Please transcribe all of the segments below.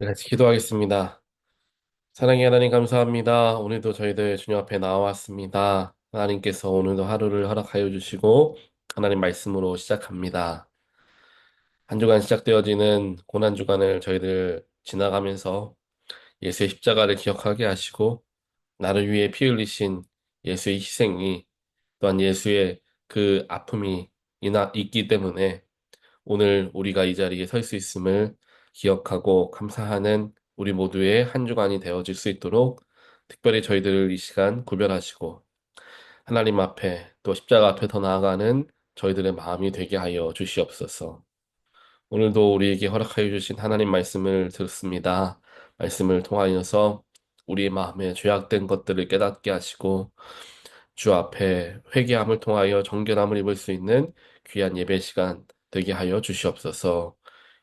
네, 같이 기도하겠습니다. 사랑의 하나님 감사합니다. 오늘도 저희들 주님 앞에 나왔습니다. 하나님께서 오늘도 하루를 허락하여 주시고 하나님 말씀으로 시작합니다. 한 주간 시작되어지는 고난 주간을 저희들 지나가면서 예수의 십자가를 기억하게 하시고 나를 위해 피 흘리신 예수의 희생이 또한 예수의 그 아픔이 있기 때문에 오늘 우리가 이 자리에 설 수 있음을 기억하고 감사하는 우리 모두의 한 주간이 되어질 수 있도록 특별히 저희들을 이 시간 구별하시고 하나님 앞에 또 십자가 앞에 더 나아가는 저희들의 마음이 되게 하여 주시옵소서. 오늘도 우리에게 허락하여 주신 하나님 말씀을 듣습니다. 말씀을 통하여서 우리의 마음에 죄악된 것들을 깨닫게 하시고 주 앞에 회개함을 통하여 정결함을 입을 수 있는 귀한 예배 시간 되게 하여 주시옵소서.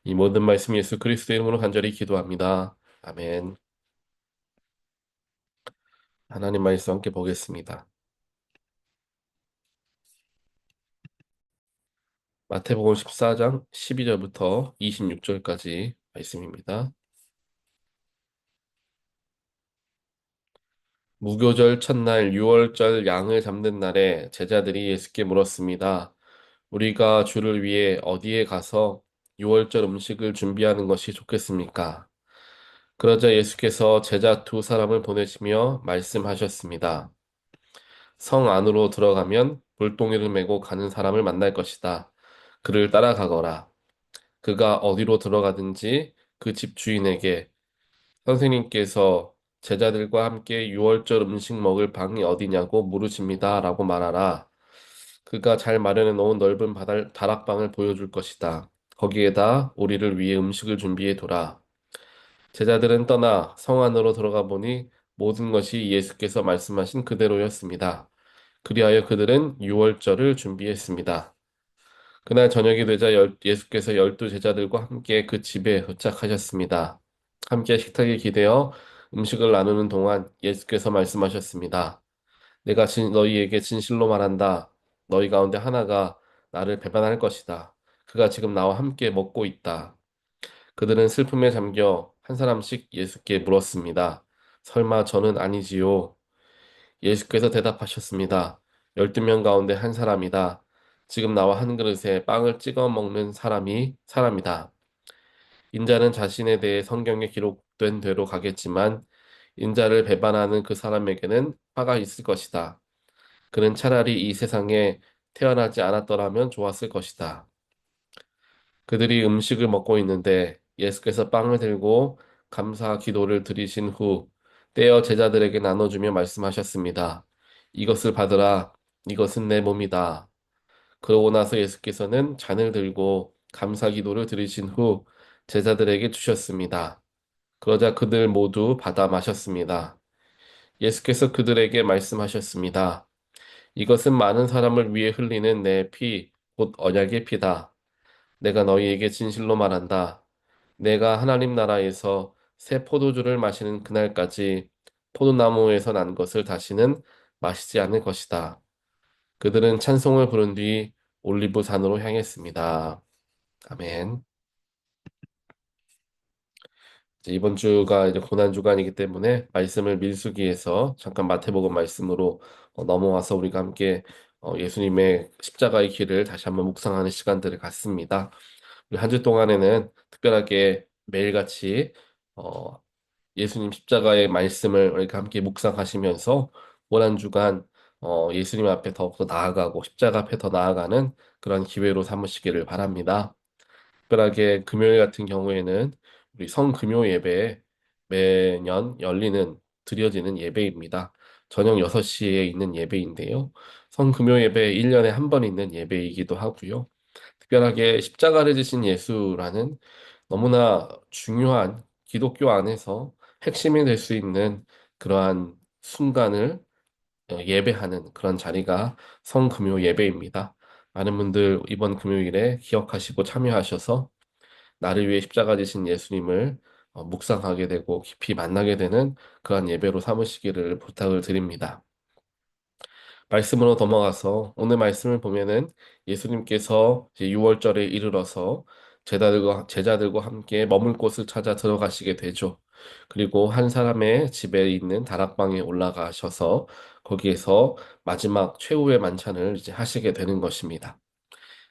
이 모든 말씀 예수 그리스도의 이름으로 간절히 기도합니다. 아멘. 하나님 말씀 함께 보겠습니다. 마태복음 14장 12절부터 26절까지 말씀입니다. 무교절 첫날 6월절 양을 잡는 날에 제자들이 예수께 물었습니다. 우리가 주를 위해 어디에 가서 6월절 음식을 준비하는 것이 좋겠습니까? 그러자 예수께서 제자 두 사람을 보내시며 말씀하셨습니다. 성 안으로 들어가면 돌덩이를 메고 가는 사람을 만날 것이다. 그를 따라가거라. 그가 어디로 들어가든지 그 집 주인에게 선생님께서 제자들과 함께 유월절 음식 먹을 방이 어디냐고 물으십니다. 라고 말하라. 그가 잘 마련해 놓은 넓은 다락방을 보여줄 것이다. 거기에다 우리를 위해 음식을 준비해 둬라. 제자들은 떠나 성 안으로 들어가 보니 모든 것이 예수께서 말씀하신 그대로였습니다. 그리하여 그들은 유월절을 준비했습니다. 그날 저녁이 되자 예수께서 12제자들과 함께 그 집에 도착하셨습니다. 함께 식탁에 기대어 음식을 나누는 동안 예수께서 말씀하셨습니다. 내가 너희에게 진실로 말한다. 너희 가운데 하나가 나를 배반할 것이다. 그가 지금 나와 함께 먹고 있다. 그들은 슬픔에 잠겨 한 사람씩 예수께 물었습니다. 설마 저는 아니지요? 예수께서 대답하셨습니다. 12명 가운데 한 사람이다. 지금 나와 한 그릇에 빵을 찍어 먹는 사람이 사람이다. 인자는 자신에 대해 성경에 기록된 대로 가겠지만 인자를 배반하는 그 사람에게는 화가 있을 것이다. 그는 차라리 이 세상에 태어나지 않았더라면 좋았을 것이다. 그들이 음식을 먹고 있는데 예수께서 빵을 들고 감사 기도를 드리신 후 떼어 제자들에게 나눠주며 말씀하셨습니다. 이것을 받으라. 이것은 내 몸이다. 그러고 나서 예수께서는 잔을 들고 감사 기도를 드리신 후 제자들에게 주셨습니다. 그러자 그들 모두 받아 마셨습니다. 예수께서 그들에게 말씀하셨습니다. 이것은 많은 사람을 위해 흘리는 내 피, 곧 언약의 피다. 내가 너희에게 진실로 말한다. 내가 하나님 나라에서 새 포도주를 마시는 그날까지 포도나무에서 난 것을 다시는 마시지 않을 것이다. 그들은 찬송을 부른 뒤 올리브 산으로 향했습니다. 아멘. 이제 이번 주가 이제 고난 주간이기 때문에 말씀을 밀수기해서 잠깐 마태복음 말씀으로 넘어와서 우리가 함께 예수님의 십자가의 길을 다시 한번 묵상하는 시간들을 갖습니다. 우리 한 주 동안에는 특별하게 매일같이 어, 예수님 십자가의 말씀을 우리가 함께 묵상하시면서 고난 주간 예수님 앞에 더욱더 나아가고 십자가 앞에 더 나아가는 그런 기회로 삼으시기를 바랍니다. 특별하게 금요일 같은 경우에는 우리 성금요 예배 매년 드려지는 예배입니다. 저녁 6시에 있는 예배인데요. 성금요 예배 1년에 한 번 있는 예배이기도 하고요. 특별하게 십자가를 지신 예수라는 너무나 중요한 기독교 안에서 핵심이 될 수 있는 그러한 순간을 예배하는 그런 자리가 성금요 예배입니다. 많은 분들 이번 금요일에 기억하시고 참여하셔서 나를 위해 십자가 지신 예수님을 묵상하게 되고 깊이 만나게 되는 그러한 예배로 삼으시기를 부탁을 드립니다. 말씀으로 넘어가서 오늘 말씀을 보면은 예수님께서 이제 6월절에 이르러서 제자들과 함께 머물 곳을 찾아 들어가시게 되죠. 그리고 한 사람의 집에 있는 다락방에 올라가셔서 거기에서 마지막 최후의 만찬을 이제 하시게 되는 것입니다.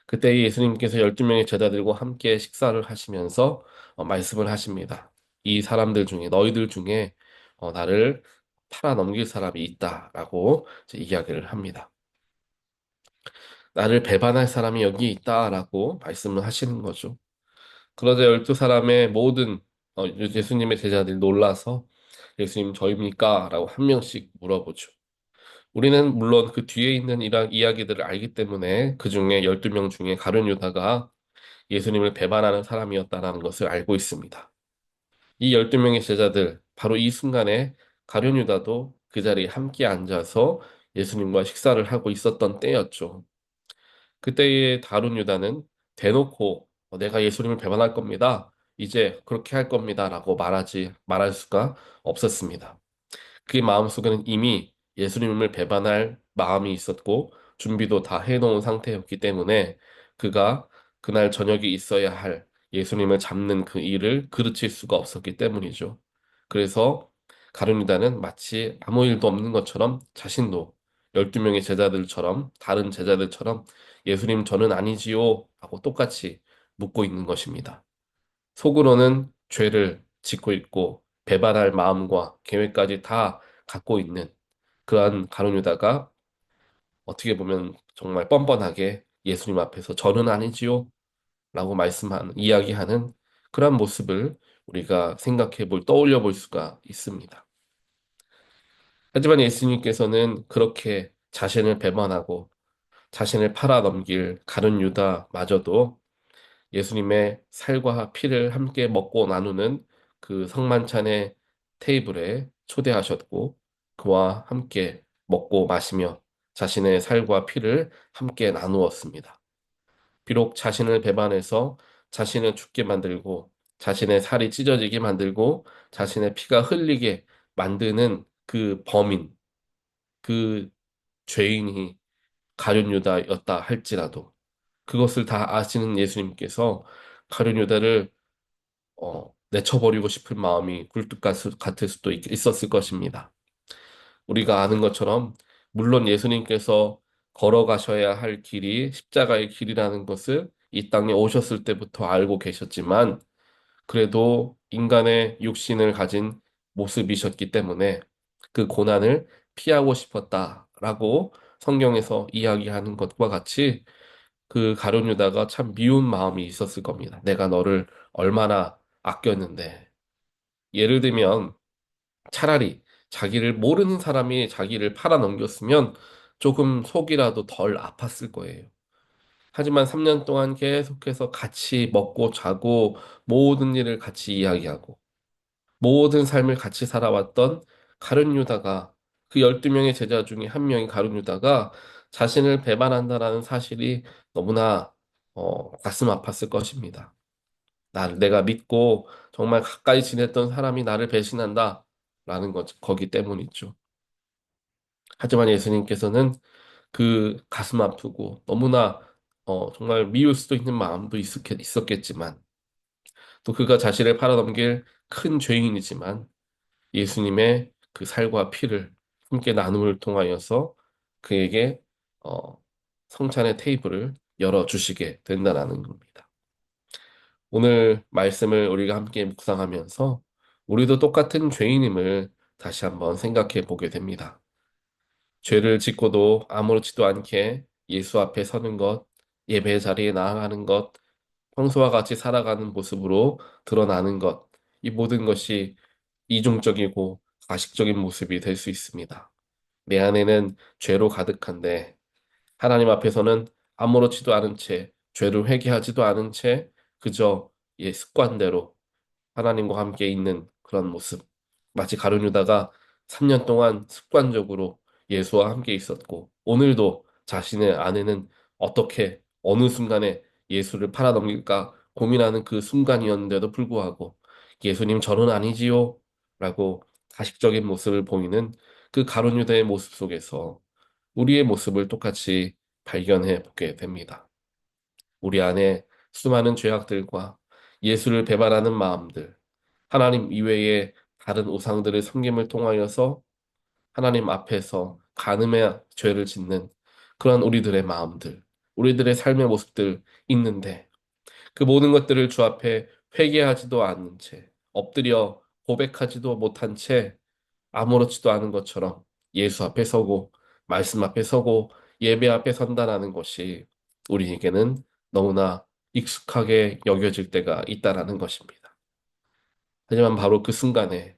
그때 예수님께서 12명의 제자들과 함께 식사를 하시면서 말씀을 하십니다. 이 사람들 중에, 너희들 중에 나를 팔아 넘길 사람이 있다라고 이제 이야기를 합니다. 나를 배반할 사람이 여기 있다라고 말씀을 하시는 거죠. 그러자 12사람의 모든 예수님의 제자들이 놀라서 예수님 저입니까? 라고 한 명씩 물어보죠. 우리는 물론 그 뒤에 있는 이야기들을 알기 때문에 그 중에 12명 중에 가룟 유다가 예수님을 배반하는 사람이었다는 것을 알고 있습니다. 이 12명의 제자들, 바로 이 순간에 가룟 유다도 그 자리에 함께 앉아서 예수님과 식사를 하고 있었던 때였죠. 그때의 다른 유다는 대놓고 내가 예수님을 배반할 겁니다. 이제 그렇게 할 겁니다라고 말할 수가 없었습니다. 그의 마음속에는 이미 예수님을 배반할 마음이 있었고 준비도 다 해놓은 상태였기 때문에 그가 그날 저녁에 있어야 할 예수님을 잡는 그 일을 그르칠 수가 없었기 때문이죠. 그래서 가룟유다는 마치 아무 일도 없는 것처럼 자신도 12명의 제자들처럼 다른 제자들처럼 예수님 저는 아니지요 하고 똑같이 묻고 있는 것입니다. 속으로는 죄를 짓고 있고 배반할 마음과 계획까지 다 갖고 있는 그러한 가룟유다가 어떻게 보면 정말 뻔뻔하게 예수님 앞에서 저는 아니지요 라고 이야기하는 그러한 모습을 우리가 떠올려 볼 수가 있습니다. 하지만 예수님께서는 그렇게 자신을 배반하고 자신을 팔아 넘길 가룟 유다마저도 예수님의 살과 피를 함께 먹고 나누는 그 성만찬의 테이블에 초대하셨고 그와 함께 먹고 마시며 자신의 살과 피를 함께 나누었습니다. 비록 자신을 배반해서 자신을 죽게 만들고 자신의 살이 찢어지게 만들고 자신의 피가 흘리게 만드는 그 범인, 그 죄인이 가룟 유다였다 할지라도 그것을 다 아시는 예수님께서 가룟 유다를 내쳐버리고 싶은 마음이 같을 수도 있었을 것입니다. 우리가 아는 것처럼 물론 예수님께서 걸어가셔야 할 길이 십자가의 길이라는 것을 이 땅에 오셨을 때부터 알고 계셨지만 그래도 인간의 육신을 가진 모습이셨기 때문에 그 고난을 피하고 싶었다라고 성경에서 이야기하는 것과 같이 그 가룟 유다가 참 미운 마음이 있었을 겁니다. 내가 너를 얼마나 아꼈는데. 예를 들면 차라리 자기를 모르는 사람이 자기를 팔아넘겼으면 조금 속이라도 덜 아팠을 거예요. 하지만 3년 동안 계속해서 같이 먹고 자고 모든 일을 같이 이야기하고 모든 삶을 같이 살아왔던 가룟 유다가 그 12명의 제자 중에 한 명이 가룟 유다가 자신을 배반한다라는 사실이 너무나 가슴 아팠을 것입니다. 내가 믿고 정말 가까이 지냈던 사람이 나를 배신한다 라는 것 거기 때문이죠. 하지만 예수님께서는 그 가슴 아프고 너무나 정말 미울 수도 있는 마음도 있었겠지만 또 그가 자신을 팔아넘길 큰 죄인이지만 예수님의 그 살과 피를 함께 나눔을 통하여서 그에게 어, 성찬의 테이블을 열어주시게 된다라는 겁니다. 오늘 말씀을 우리가 함께 묵상하면서 우리도 똑같은 죄인임을 다시 한번 생각해 보게 됩니다. 죄를 짓고도 아무렇지도 않게 예수 앞에 서는 것, 예배 자리에 나아가는 것, 평소와 같이 살아가는 모습으로 드러나는 것, 이 모든 것이 이중적이고 가식적인 모습이 될 수 있습니다. 내 안에는 죄로 가득한데 하나님 앞에서는 아무렇지도 않은 채 죄를 회개하지도 않은 채 그저 습관대로 하나님과 함께 있는 그런 모습. 마치 가룟 유다가 3년 동안 습관적으로 예수와 함께 있었고 오늘도 자신의 안에는 어떻게 어느 순간에 예수를 팔아넘길까 고민하는 그 순간이었는데도 불구하고 예수님 저는 아니지요 라고 가식적인 모습을 보이는 그 가룟 유다의 모습 속에서 우리의 모습을 똑같이 발견해 보게 됩니다. 우리 안에 수많은 죄악들과 예수를 배반하는 마음들, 하나님 이외에 다른 우상들을 섬김을 통하여서 하나님 앞에서 간음의 죄를 짓는 그런 우리들의 마음들, 우리들의 삶의 모습들 있는데 그 모든 것들을 주 앞에 회개하지도 않은 채, 엎드려 고백하지도 못한 채 아무렇지도 않은 것처럼 예수 앞에 서고 말씀 앞에 서고 예배 앞에 선다라는 것이 우리에게는 너무나 익숙하게 여겨질 때가 있다라는 것입니다. 하지만 바로 그 순간에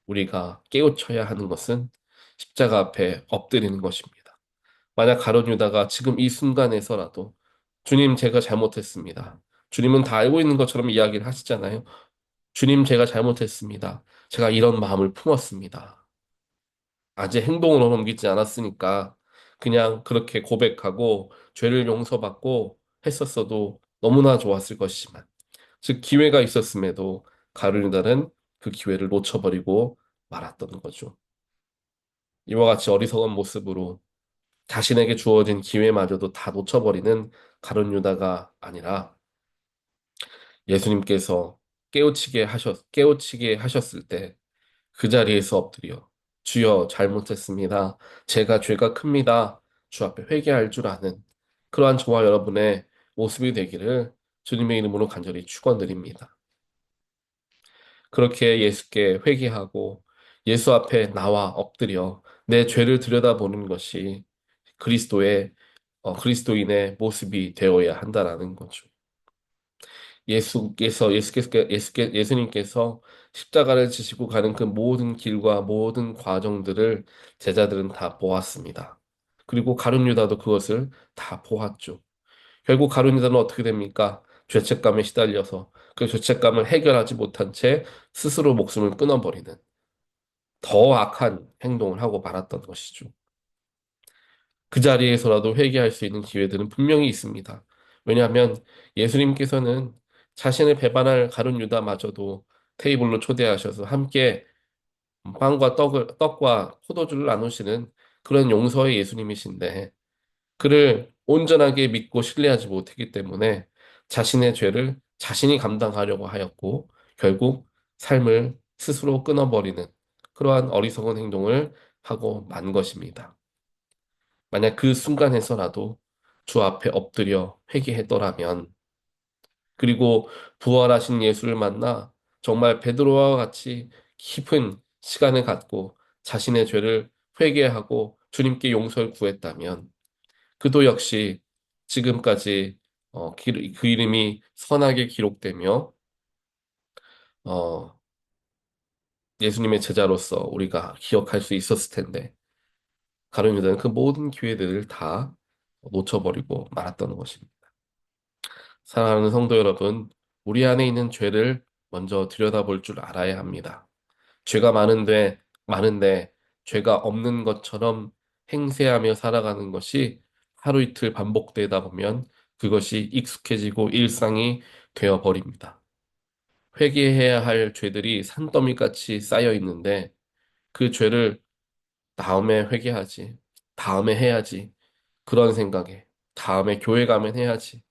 우리가 깨우쳐야 하는 것은 십자가 앞에 엎드리는 것입니다. 만약 가룟 유다가 지금 이 순간에서라도 주님 제가 잘못했습니다. 주님은 다 알고 있는 것처럼 이야기를 하시잖아요. 주님 제가 잘못했습니다. 제가 이런 마음을 품었습니다. 아직 행동으로 넘기지 않았으니까 그냥 그렇게 고백하고 죄를 용서받고 했었어도 너무나 좋았을 것이지만 즉 기회가 있었음에도 가룟유다는 그 기회를 놓쳐버리고 말았던 거죠. 이와 같이 어리석은 모습으로 자신에게 주어진 기회마저도 다 놓쳐버리는 가룟유다가 아니라 예수님께서 깨우치게 하셨을 때 그 자리에서 엎드려 주여 잘못했습니다. 제가 죄가 큽니다. 주 앞에 회개할 줄 아는 그러한 저와 여러분의 모습이 되기를 주님의 이름으로 간절히 축원드립니다. 그렇게 예수께 회개하고 예수 앞에 나와 엎드려 내 죄를 들여다보는 것이 그리스도의 그리스도인의 모습이 되어야 한다라는 거죠. 예수님께서 십자가를 지시고 가는 그 모든 길과 모든 과정들을 제자들은 다 보았습니다. 그리고 가룟 유다도 그것을 다 보았죠. 결국 가룟 유다는 어떻게 됩니까? 죄책감에 시달려서 그 죄책감을 해결하지 못한 채 스스로 목숨을 끊어버리는 더 악한 행동을 하고 말았던 것이죠. 그 자리에서라도 회개할 수 있는 기회들은 분명히 있습니다. 왜냐하면 예수님께서는 자신을 배반할 가룟 유다마저도 테이블로 초대하셔서 함께 떡과 포도주를 나누시는 그런 용서의 예수님이신데 그를 온전하게 믿고 신뢰하지 못했기 때문에 자신의 죄를 자신이 감당하려고 하였고 결국 삶을 스스로 끊어버리는 그러한 어리석은 행동을 하고 만 것입니다. 만약 그 순간에서라도 주 앞에 엎드려 회개했더라면, 그리고 부활하신 예수를 만나 정말 베드로와 같이 깊은 시간을 갖고 자신의 죄를 회개하고 주님께 용서를 구했다면, 그도 역시 지금까지 그 이름이 선하게 기록되며 어, 예수님의 제자로서 우리가 기억할 수 있었을 텐데, 가룟 유다는 그 모든 기회들을 다 놓쳐버리고 말았던 것입니다. 사랑하는 성도 여러분, 우리 안에 있는 죄를 먼저 들여다볼 줄 알아야 합니다. 죄가 많은데 죄가 없는 것처럼 행세하며 살아가는 것이 하루 이틀 반복되다 보면 그것이 익숙해지고 일상이 되어 버립니다. 회개해야 할 죄들이 산더미같이 쌓여 있는데 그 죄를 다음에 회개하지, 다음에 해야지, 그런 생각에, 다음에 교회 가면 해야지,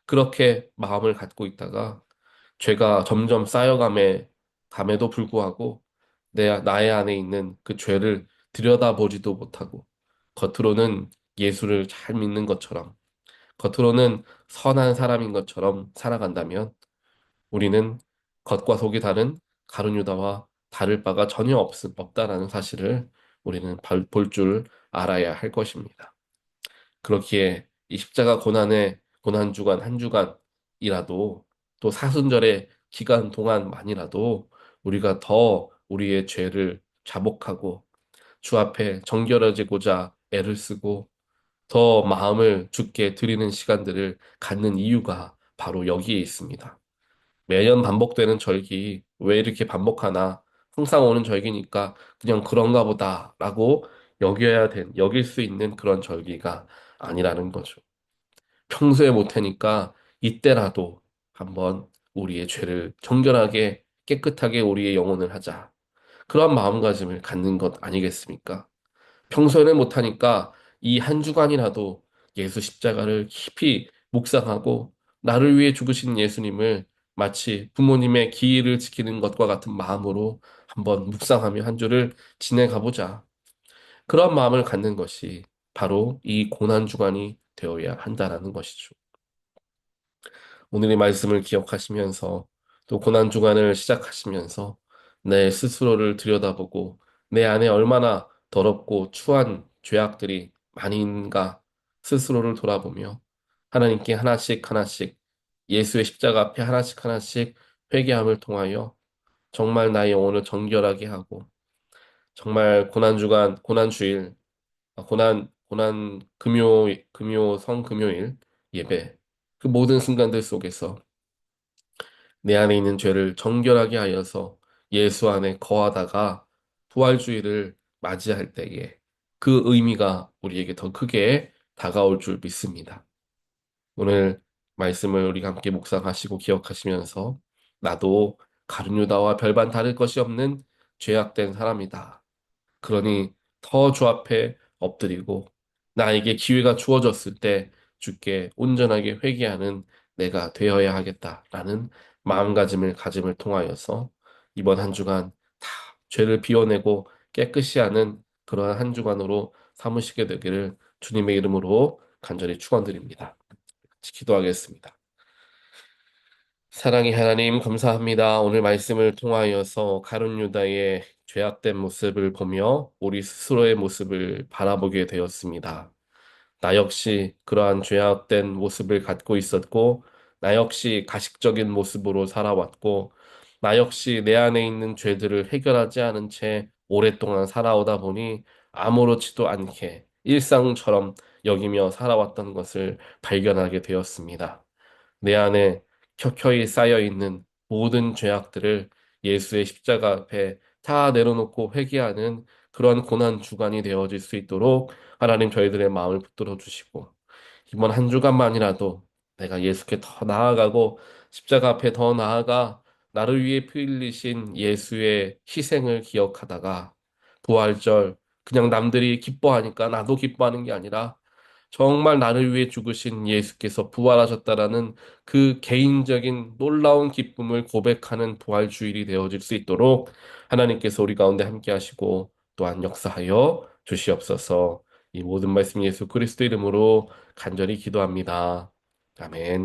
그렇게 마음을 갖고 있다가 죄가 점점 감에도 불구하고 나의 안에 있는 그 죄를 들여다보지도 못하고 겉으로는 예수를 잘 믿는 것처럼 겉으로는 선한 사람인 것처럼 살아간다면 우리는 겉과 속이 다른 가룟 유다와 다를 바가 전혀 없다라는 사실을 우리는 볼 줄 알아야 할 것입니다. 그렇기에 이 십자가 고난 주간 한 주간이라도 또 사순절의 기간 동안만이라도 우리가 더 우리의 죄를 자복하고 주 앞에 정결해지고자 애를 쓰고 더 마음을 주께 드리는 시간들을 갖는 이유가 바로 여기에 있습니다. 매년 반복되는 절기 왜 이렇게 반복하나? 항상 오는 절기니까 그냥 그런가 보다라고 여길 수 있는 그런 절기가 아니라는 거죠. 평소에 못하니까 이때라도 한번 우리의 죄를 정결하게 깨끗하게 우리의 영혼을 하자. 그런 마음가짐을 갖는 것 아니겠습니까? 평소에는 못하니까 이 한 주간이라도 예수 십자가를 깊이 묵상하고 나를 위해 죽으신 예수님을 마치 부모님의 기일을 지키는 것과 같은 마음으로 한번 묵상하며 한 주를 지내가 보자. 그런 마음을 갖는 것이 바로 이 고난주간이 되어야 한다라는 것이죠. 오늘의 말씀을 기억하시면서 또 고난주간을 시작하시면서 내 스스로를 들여다보고 내 안에 얼마나 더럽고 추한 죄악들이 많이 있는가 스스로를 돌아보며 하나님께 하나씩 하나씩 예수의 십자가 앞에 하나씩 하나씩 회개함을 통하여 정말 나의 영혼을 정결하게 하고 정말 고난주간, 고난주일, 고난 금요 성금요일 예배 그 모든 순간들 속에서 내 안에 있는 죄를 정결하게 하여서 예수 안에 거하다가 부활주의를 맞이할 때에 그 의미가 우리에게 더 크게 다가올 줄 믿습니다. 오늘 말씀을 우리가 함께 묵상하시고 기억하시면서 나도 가룟유다와 별반 다를 것이 없는 죄악된 사람이다. 그러니 더 주 앞에 엎드리고 나에게 기회가 주어졌을 때 주께 온전하게 회개하는 내가 되어야 하겠다라는 마음가짐을 가짐을 통하여서 이번 한 주간 다 죄를 비워내고 깨끗이 하는 그러한 한 주간으로 삼으시게 되기를 주님의 이름으로 간절히 축원드립니다. 같이 기도하겠습니다. 사랑의 하나님 감사합니다. 오늘 말씀을 통하여서 가룟 유다의 죄악된 모습을 보며 우리 스스로의 모습을 바라보게 되었습니다. 나 역시 그러한 죄악된 모습을 갖고 있었고, 나 역시 가식적인 모습으로 살아왔고, 나 역시 내 안에 있는 죄들을 해결하지 않은 채 오랫동안 살아오다 보니 아무렇지도 않게 일상처럼 여기며 살아왔던 것을 발견하게 되었습니다. 내 안에 켜켜이 쌓여 있는 모든 죄악들을 예수의 십자가 앞에 다 내려놓고 회개하는 그런 고난 주간이 되어질 수 있도록 하나님 저희들의 마음을 붙들어 주시고 이번 한 주간만이라도 내가 예수께 더 나아가고 십자가 앞에 더 나아가 나를 위해 피 흘리신 예수의 희생을 기억하다가 부활절 그냥 남들이 기뻐하니까 나도 기뻐하는 게 아니라 정말 나를 위해 죽으신 예수께서 부활하셨다라는 그 개인적인 놀라운 기쁨을 고백하는 부활 주일이 되어질 수 있도록 하나님께서 우리 가운데 함께 하시고 또한 역사하여 주시옵소서. 이 모든 말씀 예수 그리스도 이름으로 간절히 기도합니다. 아멘.